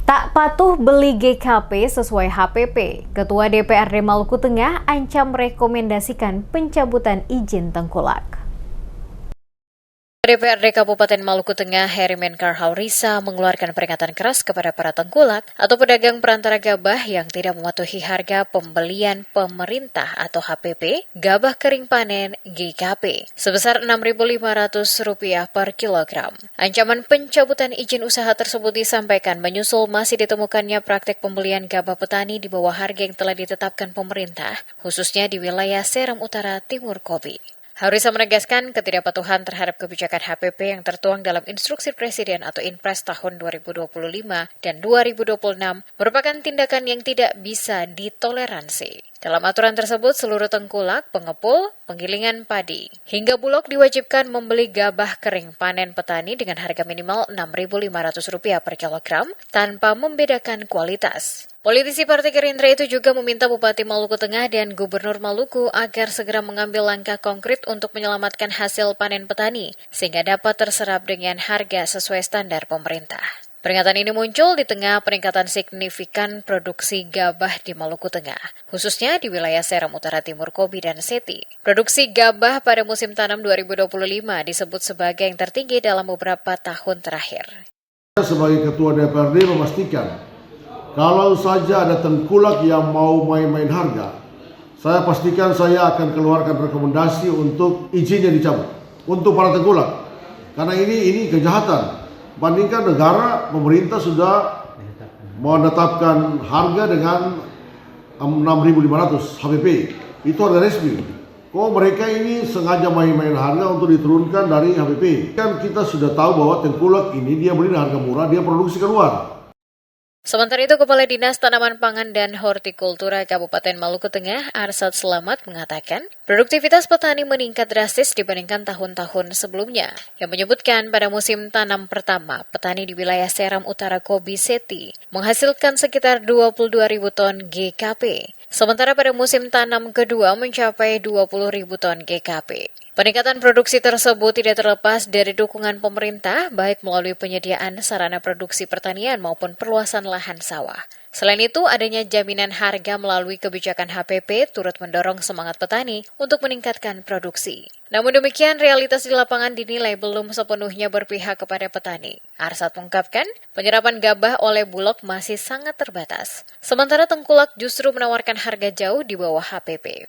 Tak patuh beli GKP sesuai HPP, Ketua DPRD Maluku Tengah ancam merekomendasikan pencabutan izin tengkulak. DPRD Kabupaten Maluku Tengah Herimen Karhaurisa mengeluarkan peringatan keras kepada para tengkulak atau pedagang perantara gabah yang tidak mematuhi harga pembelian pemerintah atau HPP gabah kering panen GKP sebesar Rp6.500 per kilogram. Ancaman pencabutan izin usaha tersebut disampaikan menyusul masih ditemukannya praktek pembelian gabah petani di bawah harga yang telah ditetapkan pemerintah, khususnya di wilayah Seram Utara Timur Kobi. Haurisa menegaskan ketidakpatuhan terhadap kebijakan HPP yang tertuang dalam Instruksi Presiden atau Inpres tahun 2025 dan 2026 merupakan tindakan yang tidak bisa ditoleransi. Dalam aturan tersebut, seluruh tengkulak, pengepul, penggilingan padi, hingga bulog diwajibkan membeli gabah kering panen petani dengan harga minimal Rp6.500 per kilogram tanpa membedakan kualitas. Politisi Partai Gerindra itu juga meminta Bupati Maluku Tengah dan Gubernur Maluku agar segera mengambil langkah konkret untuk menyelamatkan hasil panen petani, sehingga dapat terserap dengan harga sesuai standar pemerintah. Peringatan ini muncul di tengah peningkatan signifikan produksi gabah di Maluku Tengah, khususnya di wilayah Seram Utara Timur Kobi dan Seti. Produksi gabah pada musim tanam 2025 disebut sebagai yang tertinggi dalam beberapa tahun terakhir. Sebagai Ketua DPRD memastikan, kalau saja ada tengkulak yang mau main-main harga, saya pastikan saya akan keluarkan rekomendasi untuk izinnya dicabut untuk para tengkulak. Karena ini kejahatan. Bandingkan negara, pemerintah sudah menetapkan harga dengan Rp6.500 HPP. Itu harga resmi. Kok mereka ini sengaja main-main harga untuk diturunkan dari HPP? Kan kita sudah tahu bahwa tengkulak ini dia beli dengan harga murah, dia produksi keluar. Sementara itu, Kepala Dinas Tanaman Pangan dan Hortikultura Kabupaten Maluku Tengah, Arsad Selamat, mengatakan produktivitas petani meningkat drastis dibandingkan tahun-tahun sebelumnya, yang menyebutkan pada musim tanam pertama, petani di wilayah Seram Utara Kobi Seti menghasilkan sekitar 22.000 ton GKP, sementara pada musim tanam kedua mencapai 20.000 ton GKP. Peningkatan produksi tersebut tidak terlepas dari dukungan pemerintah, baik melalui penyediaan sarana produksi pertanian maupun perluasan lahan sawah. Selain itu, adanya jaminan harga melalui kebijakan HPP turut mendorong semangat petani untuk meningkatkan produksi. Namun demikian, realitas di lapangan dinilai belum sepenuhnya berpihak kepada petani. Arsad mengungkapkan, penyerapan gabah oleh bulog masih sangat terbatas. Sementara tengkulak justru menawarkan harga jauh di bawah HPP.